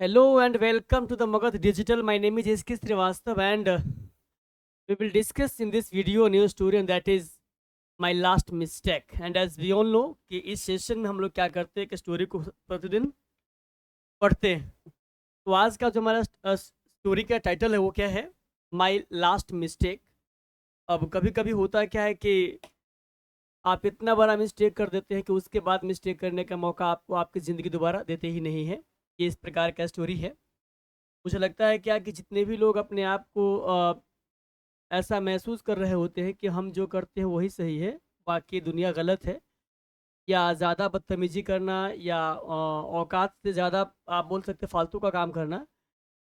Hello and welcome to the Magadh Digital. My name is SK Srivastav and we will discuss in this video a new story and that is my last mistake. And as we all know कि इस session में हम लोग क्या करते हैं कि story को प्रतिदिन पढ़ते हैं। तो आज का जो हमारा स्टोरी का टाइटल है वो क्या है, माई लास्ट मिस्टेक। अब कभी कभी होता क्या है कि आप इतना बड़ा मिस्टेक कर देते हैं कि उसके बाद मिस्टेक करने का मौका आपको आपकी ज़िंदगी दोबारा देते ही नहीं है। ये इस प्रकार का स्टोरी है। मुझे लगता है क्या कि जितने भी लोग अपने आप को ऐसा महसूस कर रहे होते हैं कि हम जो करते हैं वही सही है, बाकी दुनिया गलत है, या ज़्यादा बदतमीजी करना या औकात से ज़्यादा आप बोल सकते हैं फालतू का काम करना,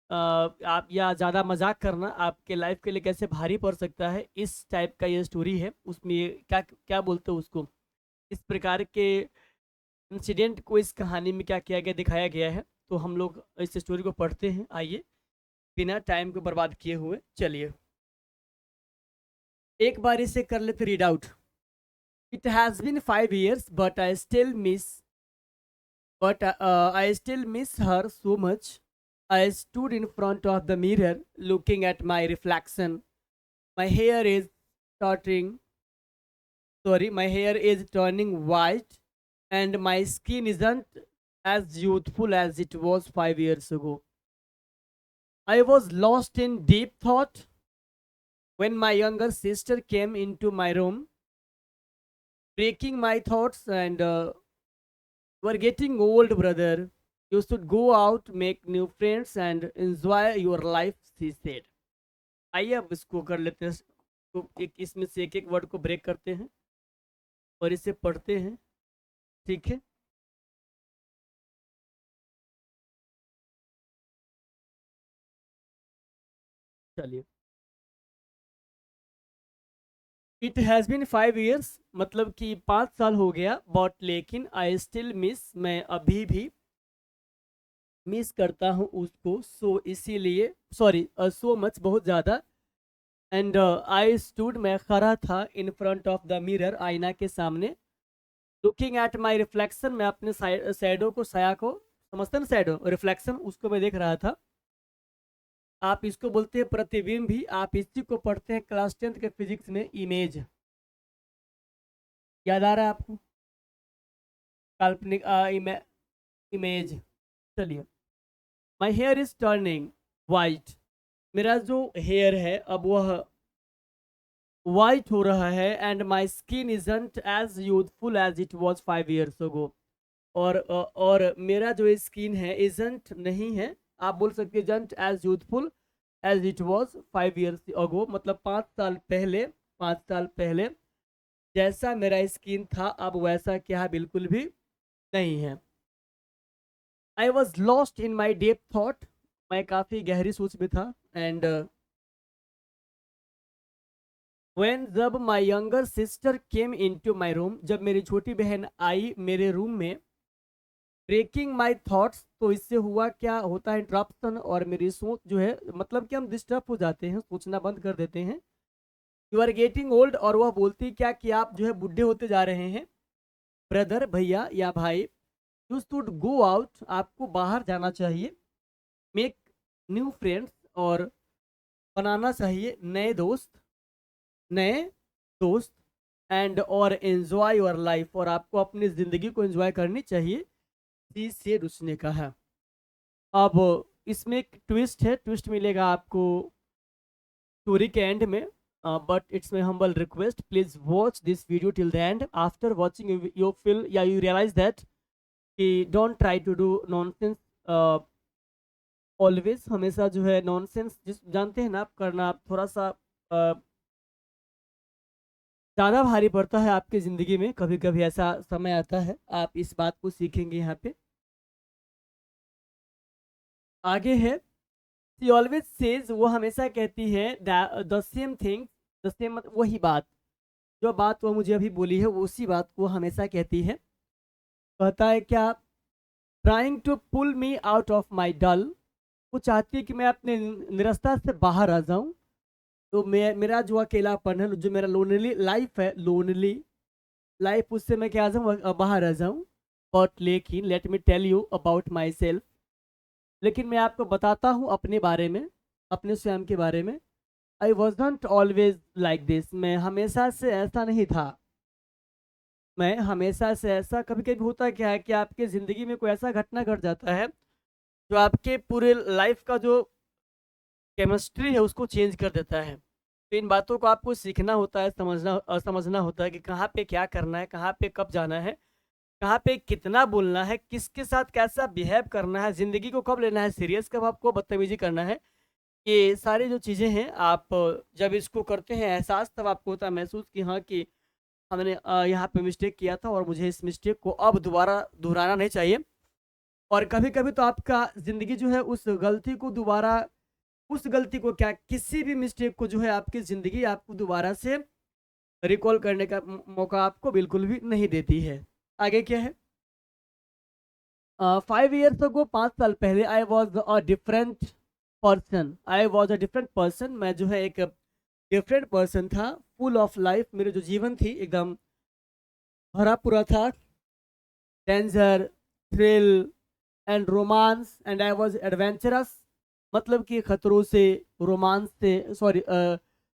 आप या ज़्यादा मजाक करना आपके लाइफ के लिए कैसे भारी पड़ सकता है, इस टाइप का ये स्टोरी है। उसमें ये क्या क्या बोलते हैं उसको, इस प्रकार के इंसिडेंट को इस कहानी में क्या किया गया, दिखाया गया है। तो हम लोग इस स्टोरी को पढ़ते हैं। आइए बिना टाइम को बर्बाद किए हुए चलिए एक बार इसे कर लेते read out. It has been 5 years but I still miss her so much. I stood in front of the mirror looking at my reflection. My hair is starting my hair is turning white and my skin isn't as youthful as it was 5 years ago. I was lost in deep thought when my younger sister came into my room, breaking my thoughts. And you are getting old, brother. You should go out, make new friends, and enjoy your life, she said. आइए अब इसको कर लेते हैं। तो एक इसमें से एक एक वर्ड को ब्रेक करते हैं और इसे पढ़ते हैं। ठीक है, चलिए। इट हैज़ बीन 5 years, मतलब कि 5 साल हो गया, बट लेकिन आई स्टिल मिस, मैं अभी भी मिस करता हूँ उसको, सो इसीलिए सॉरी सो मच, बहुत ज़्यादा। एंड आई स्टूड, मैं खड़ा था, in front of the mirror, आईना के सामने, लुकिंग एट माई रिफ्लेक्शन, मैं अपने सैडो को, साया को समझते हैं ना, सैडो रिफ्लेक्शन, उसको मैं देख रहा था। आप इसको बोलते हैं प्रतिबिंब भी। आप इसी को पढ़ते हैं क्लास 10th के फिजिक्स में, इमेज। याद आ रहा है आपको? काल्पनिक इमेज। चलिए। My here is turning white, मेरा जो हेयर है अब वह वाइट हो रहा है। And my skin isn't as youthful as it was 5 years ago। और मेरा जो स्किन है इजंट नहीं है, आप बोल सकते isn't as youthful as it was 5 years ago, मतलब 5 साल पहले, 5 साल पहले जैसा मेरा स्किन था अब वैसा क्या बिल्कुल भी नहीं है। I was lost in my deep thought, मैं काफ़ी गहरी सोच में था। एंड when जब my younger sister came into my room, जब मेरी छोटी बहन आई मेरे रूम में, ब्रेकिंग माई थॉट्स, तो इससे हुआ क्या होता है, इंटरप्शन, और मेरी सोच जो है, मतलब कि हम डिस्टर्ब हो जाते हैं, सोचना बंद कर देते हैं। यू आर गेटिंग ओल्ड, और वह बोलती क्या कि आप जो है बूढ़े होते जा रहे हैं। ब्रदर, भैया या भाई, यू शुड गो आउट, आपको बाहर जाना चाहिए, मेक न्यू फ्रेंड्स, और बनाना चाहिए नए दोस्त, नए दोस्त, एंड और एंजॉय योर लाइफ, और आपको अपनी ज़िंदगी को एंजॉय करनी चाहिए, चीज से उसने कहा। अब इसमें एक ट्विस्ट है, ट्विस्ट मिलेगा आपको स्टोरी के एंड में, but it's my humble request, please watch this video till the end. After watching you feel या यू रियलाइज दैट कि don't try to do nonsense always, हमेशा जो है नॉनसेंस, जिस जानते हैं ना आप, करना आप थोड़ा सा ज़्यादा भारी पड़ता है आपकी ज़िंदगी में। कभी कभी ऐसा समय आता है, आप इस बात को सीखेंगे यहाँ पे। आगे है, शी ऑलवेज सेज, वो हमेशा कहती है, the same thing, the same, वही बात, जो बात वो मुझे अभी बोली है वो उसी बात को हमेशा कहती है। कहता है क्या, trying to pull me out of my dull, वो चाहती है कि मैं अपने निरस्ता से बाहर आ जाऊं। तो मैं, मेरा जो अकेलापन है, जो मेरा लोनली लाइफ है, लोनली लाइफ, उससे मैं क्या आ जाऊँ, बाहर आ जाऊँ। बट लेकिन let me tell you about myself, लेकिन मैं आपको बताता हूँ अपने बारे में, अपने स्वयं के बारे में। आई वॉजंट ऑलवेज लाइक दिस, मैं हमेशा से ऐसा नहीं था। मैं हमेशा से ऐसा, कभी कभी होता क्या है कि आपके ज़िंदगी में कोई ऐसा घटना घट जाता है जो आपके पूरे लाइफ का जो केमिस्ट्री है उसको चेंज कर देता है। तो इन बातों को आपको सीखना होता है, समझना होता है कि कहाँ पे क्या करना है, कहाँ पे कब जाना है, कहाँ पे कितना बोलना है, किसके साथ कैसा बिहेव करना है, ज़िंदगी को कब लेना है सीरियस, कब आपको बदतमीजी करना है। ये सारी जो चीज़ें हैं, आप जब इसको करते हैं एहसास, तब आपको होता है महसूस कि हाँ, कि हमने यहाँ पे मिस्टेक किया था और मुझे इस मिस्टेक को अब दोबारा दोहराना नहीं चाहिए। और कभी कभी तो आपका ज़िंदगी जो है उस गलती को दोबारा, उस गलती को क्या, किसी भी मिस्टेक को जो है आपकी ज़िंदगी आपको दोबारा से रिकॉल करने का मौका आपको बिल्कुल भी नहीं देती है। आगे क्या है? 5 years ago, 5 साल पहले, I was a different person. I was a different person, मैं जो है एक डिफरेंट पर्सन था। फुल ऑफ लाइफ, मेरे जो जीवन थी एकदम भरा पूरा था। Danger, thrill and romance and I was adventurous, मतलब कि खतरों से, रोमांस से, सॉरी,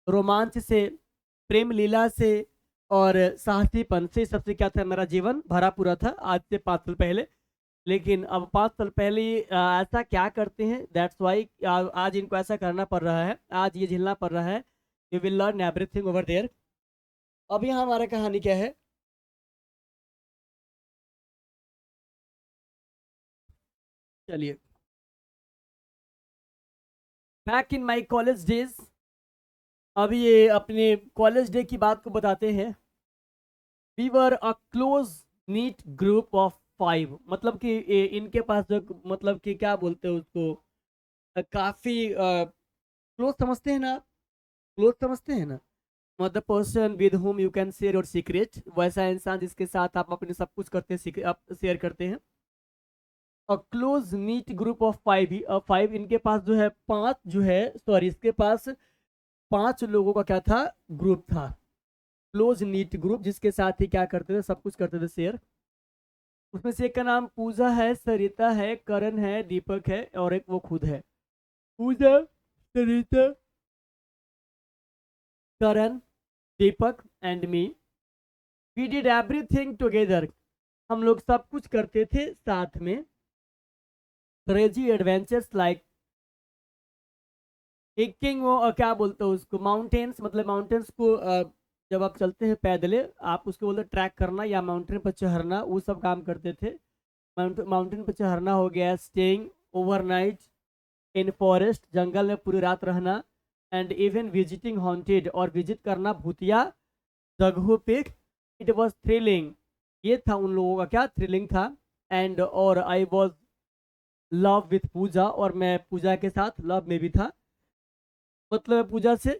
रोमांच से, प्रेम लीला से और साहसीपन से, सबसे क्या था, मेरा जीवन भरा पूरा था आज से 5 साल पहले। लेकिन अब 5 साल पहले ऐसा क्या करते हैं, दैट्स वाई आज इनको ऐसा करना पड़ रहा है, आज ये झेलना पड़ रहा है। You will learn everything over there. अब यहाँ हमारा कहानी क्या है, चलिए। Back in my college days, अब ये अपने कॉलेज डे की बात को बताते हैं। We were a close knit group of 5, मतलब कि इनके पास जो, मतलब कि क्या बोलते हैं उसको, काफ़ी क्लोज समझते हैं ना, क्लोज समझते हैं ना, मतलब person with home you can share your secret, वैसा इंसान जिसके साथ आप अपने सब कुछ करते हैं, आप शेयर करते हैं। और क्लोज नीट ग्रुप ऑफ 5 ही, 5 इनके पास जो है, 5 जो है, सॉरी, इसके पास 5 लोगों का क्या था, ग्रुप था। क्लोज नीट ग्रुप, जिसके साथ ही क्या करते थे, सब कुछ करते थे शेयर। उसमें से एक का नाम पूजा है, सरिता है, करण है, दीपक है और एक वो खुद है। Pooja, Sarita, Karan, Deepak and me, we did everything together, हम लोग सब कुछ करते थे साथ में। क्रेजी एडवेंचर्स लाइक हिकिंग, वो क्या बोलते हो उसको, माउंटेन्स, मतलब माउंटेन्स को जब आप चलते हैं पैदले, आप उसको बोलते ट्रैक करना या माउंटेन पर चढ़ना, वो सब काम करते थे। माउंटेन पर चढ़ना हो गया, स्टेइंग ओवरनाइट इन फॉरेस्ट, जंगल में पूरी रात रहना, एंड इवन विजिटिंग हॉन्टेड, और विजिट करना भूतिया जगहों पे। इट वॉज थ्रिलिंग, ये था उन लोगों का क्या, थ्रिलिंग था। एंड और आई वॉज लव विथ पूजा, और मैं पूजा के साथ लव में भी था, मतलब पूजा से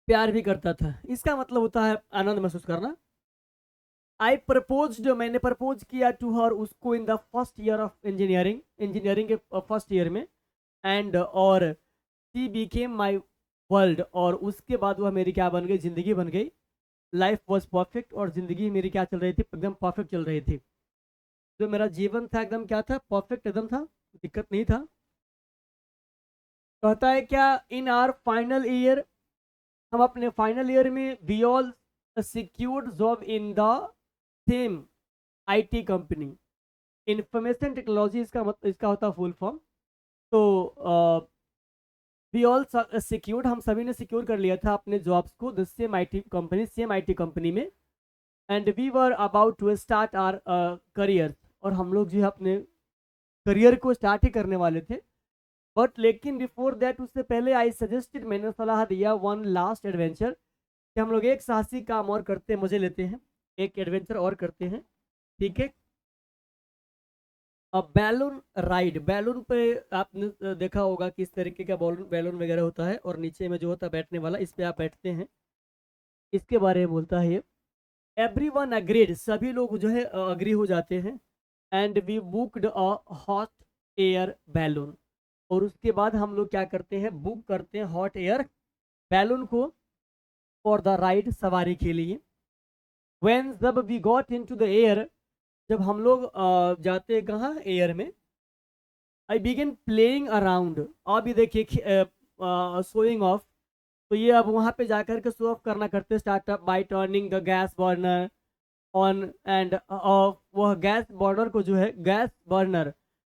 प्यार भी करता था। इसका मतलब होता है आनंद महसूस करना। आई प्रपोज, मैंने प्रपोज किया टू हर, उसको, in the first year of engineering, engineering के फर्स्ट ईयर में। एंड और शी बीकेम माई वर्ल्ड, और उसके बाद वह मेरी क्या बन गई, ज़िंदगी बन गई। लाइफ वॉज परफेक्ट, और ज़िंदगी मेरी क्या चल रही थी, एकदम परफेक्ट चल रही थी। जो मेरा जीवन था एकदम क्या था, परफेक्ट एकदम था, दिक्कत नहीं था। कहता है क्या, इन आवर फाइनल ईयर, हम अपने फाइनल ईयर में, we all secured job in the same IT company. Information technology इसका मतलब, इसका होता फुल फॉर्म। तो वी ऑल सिक्योर्ड, हम सभी ने सिक्योर कर लिया था अपने जॉब्स को, the same IT company, same IT company में। And we were about to start our career, और हम लोग जो है अपने करियर को स्टार्ट ही करने वाले थे। बट लेकिन बिफोर दैट, उससे पहले, आई सजेस्टेड, मैंने सलाह दिया, वन लास्ट एडवेंचर, कि हम लोग एक साहसी काम और करते हैं, मजे लेते हैं, एक एडवेंचर और करते हैं, ठीक है। अब बैलून राइड, बैलून पे आपने देखा होगा किस तरीके का बैलून बैलून वगैरह होता है, और नीचे में जो होता है बैठने वाला, इस पे आप बैठते हैं, इसके बारे में बोलता है ये। एवरी वन अग्रीड, सभी लोग जो है अग्री हो जाते हैं। And we booked a hot air balloon, और उसके बाद हम लोग क्या करते हैं, बुक करते हैं हॉट एयर बैलून को फॉर द राइड, सवारी के लिए। व्हेन जब we got into the air, जब हम लोग जाते हैं कहाँ, एयर में, आई बिगिन प्लेइंग अराउंड। अब ये देखिए शोइंग ऑफ, तो ये अब वहाँ पे जाकर के शो ऑफ करना करते startup bye turning the gas burner on end of. वह गैस बर्नर को जो है, गैस बर्नर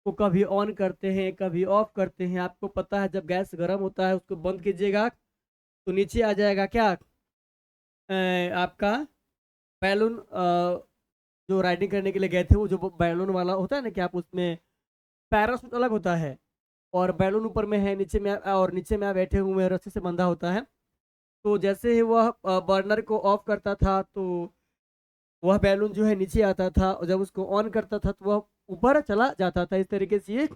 को कभी ऑन करते हैं कभी ऑफ करते हैं। आपको पता है जब गैस गर्म होता है उसको बंद कीजिएगा तो नीचे आ जाएगा क्या, आपका बैलून। जो राइडिंग करने के लिए गए थे वो जो बैलून वाला होता है ना कि आप उसमें, पैराशूट अलग होता है और बैलून ऊपर में है, नीचे में और नीचे में आप बैठे हुए हैं, रस्सी से बंधा होता है। तो जैसे ही वह बर्नर को ऑफ करता था तो वह बैलून जो है नीचे आता था, और जब उसको ऑन करता था तो वह ऊपर चला जाता था। इस तरीके से ये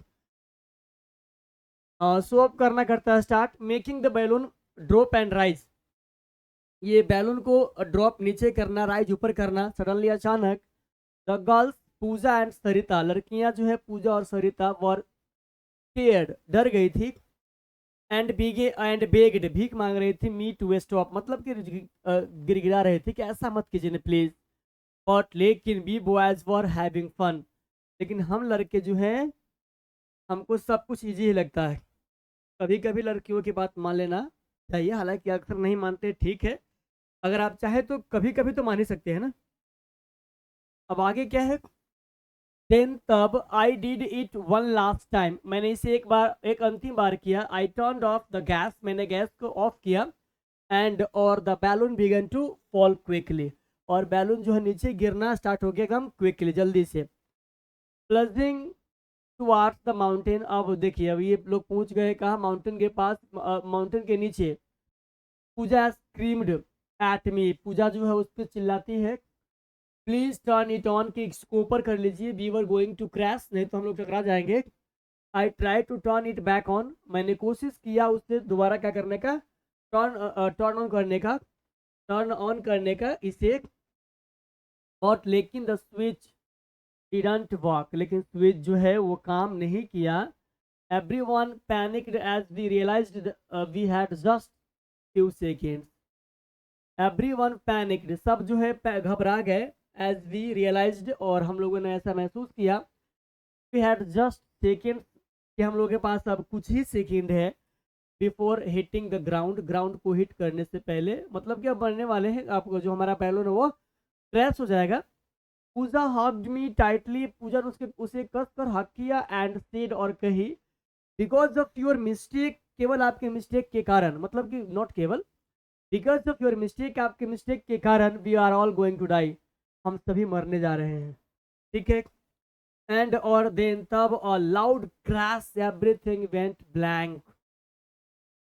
शो ऑफ करना करता है start. Making the balloon drop and rise, ये बैलून को ड्रॉप नीचे करना, राइज ऊपर करना। सडनली अचानक द गर्ल्स पूजा एंड सरिता, लड़कियां जो है पूजा और सरिता वर स्केयर्ड, डर गई थी। एंड बेग्ड, भीख मांग रही थी। मी टू स्टॉप, मतलब कि गिड़गिड़ा रहे थे कि ऐसा मत कीजिए प्लीज। बट लेकिन we boys were having fun, लेकिन हम लड़के जो हैं हमको सब कुछ इजी ही लगता है। कभी कभी लड़कियों की बात मान लेना चाहिए, हालांकि अक्सर नहीं मानते, ठीक है। अगर आप चाहे तो कभी कभी तो मान ही सकते हैं ना। अब आगे क्या है, देन तब I did it one last time, मैंने इसे एक अंतिम बार किया। I turn off the gas, मैंने गैस को ऑफ किया। एंड और the balloon began to fall quickly, और बैलून जो है नीचे गिरना स्टार्ट हो गया एकदम क्विकली, जल्दी से। प्लजिंग टुवार्ड्स द माउंटेन, अब देखिए अब ये लोग पहुंच गए कहाँ, माउंटेन के पास, माउंटेन के नीचे। पूजा स्क्रीम्ड एट मी, पूजा जो है उस पर चिल्लाती है प्लीज टर्न इट ऑन, कि इसको ऊपर कर लीजिए, we were going to crash, नहीं तो हम लोग टकरा जाएंगे। I try to turn it back on, मैंने कोशिश किया उसे दोबारा क्या करने का, टर्न ऑन करने का, टर्न ऑन करने का इसे। और लेकिन द स्विच डिडंट वर्क, लेकिन स्विच जो है वो काम नहीं किया। Everyone panicked as we realised we had just few seconds. Everyone panicked, सब जो है घबरा गए। एज वी रियलाइज्ड, और हम लोगों ने ऐसा महसूस किया। वी हैड जस्ट सेकेंड्स, कि हम लोगों के पास अब कुछ ही सेकेंड है। Before hitting the ground, ground को हिट करने से पहले, मतलब कि अब बढ़ने वाले हैं, आपको जो हमारा बैलून है वो क्रैश हो जाएगा। पूजा हग्ड मी टाइटली, पूजा ने उसे कस कर हक किया। एंड सेड, और कही बिकॉज ऑफ योर मिस्टेक, केवल आपके मिस्टेक के कारण, मतलब कि नॉट केवल, बिकॉज ऑफ योर मिस्टेक, आपके मिस्टेक के कारण we are all going to die, हम सभी मरने जा रहे हैं, ठीक है। एंड और देन तब a loud crash, everything went blank,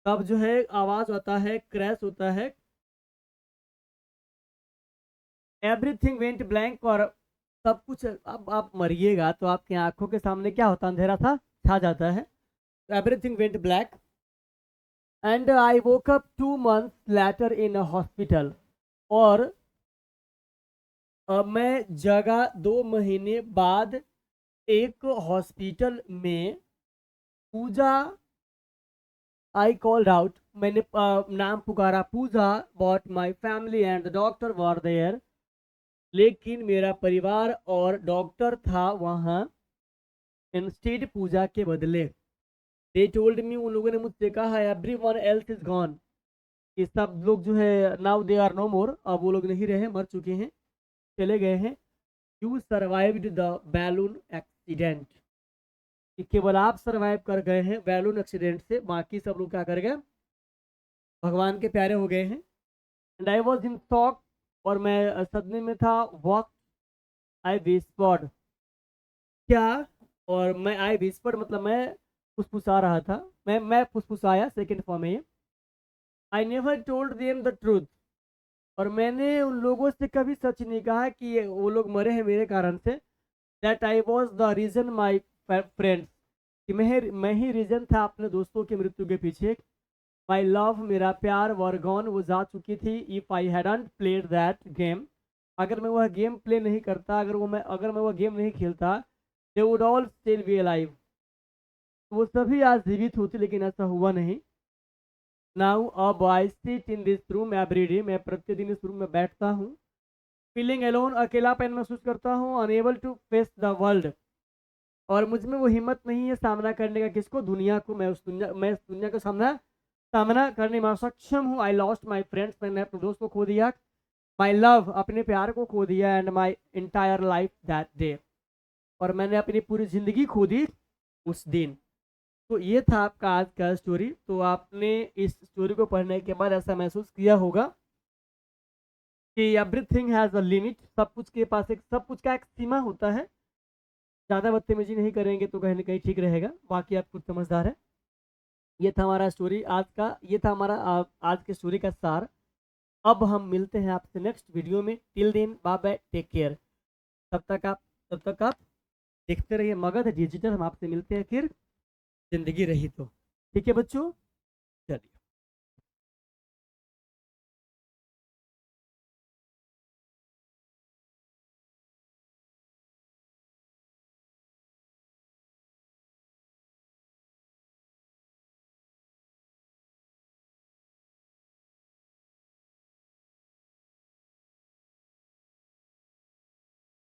तब जो है आवाज आता है, क्रैश होता है, एवरीथिंग वेंट ब्लैंक, और सब कुछ, अब आप मरिएगा तो आपकी आंखों के सामने क्या होता, अंधेरा था छा जाता है। Everything went black and I woke up 2 months later in a hospital, और मैं जगह 2 महीने बाद एक हॉस्पिटल में। पूजा, आई कॉल्ड आउट, मैंने नाम पुकारा Pooja, but my family and the doctor were there, लेकिन मेरा परिवार और डॉक्टर था वहाँ। इंस्टेड, पूजा के बदले। दे टोल्ड मी, उन लोगों ने मुझसे कहा every one else is gone, कि सब लोग जो है नाउ दे आर नो मोर, अब वो लोग नहीं रहे, मर चुके हैं, चले गए हैं। You survived the balloon accident, कि केवल आप सर्वाइव कर गए हैं बैलून एक्सीडेंट से, बाकी सब लोग क्या कर गए, भगवान के प्यारे हो गए हैं। And I was in shock, और मैं सदमे में था। वॉक, आई विस्पर्ड, क्या, और मैं आई विस्पर्ड मतलब मैं फुसफुसा रहा था, मैं फुसफुसाया, सेकंड फॉर्म में। I never told them the truth, और मैंने उन लोगों से कभी सच नहीं कहा कि वो लोग मरे हैं मेरे कारण से। That I was the reason my friends, कि मैं ही रीजन था अपने दोस्तों की मृत्यु के पीछे। माई लव, मेरा प्यार, वर गॉन, वो जा चुकी थी। If I hadn't played that game, अगर मैं वह गेम प्ले नहीं करता, अगर मैं वह गेम नहीं खेलता, they would all still be alive, वो सभी आज जीवित होते, लेकिन ऐसा हुआ नहीं। नाउ अब I sit in this room every day, मैं प्रतिदिन इस रूम में बैठता हूँ। फीलिंग अलोन, अकेलापन महसूस करता हूँ। Unable to face the world, और मुझ में वो हिम्मत नहीं है सामना करने का, किसको, दुनिया को। मैं उस दुनिया का सामना सामना करने में असक्षम हूँ। आई लॉस्ट माई फ्रेंड्स, मैंने अपने दोस्त को खो दिया। माई लव, अपने प्यार को खो दिया। And my entire life that day, और मैंने अपनी पूरी ज़िंदगी खो दी उस दिन। तो ये था आपका आज का स्टोरी। तो आपने इस स्टोरी को पढ़ने के बाद ऐसा महसूस किया होगा कि एवरीथिंग हैज़ अ लिमिट, सब कुछ का एक सीमा होता है। ज़्यादा बदतमीजी नहीं करेंगे तो कहीं ना कहीं ठीक रहेगा, बाकी आप खुद समझदार है। ये था हमारा स्टोरी आज का, ये था हमारा आज के स्टोरी का सार। अब हम मिलते हैं आपसे नेक्स्ट वीडियो में। Till then bye bye, take care. तब तक आप देखते रहिए मगध डिजिटल। हम आपसे मिलते हैं फिर, जिंदगी रही तो। ठीक है बच्चों।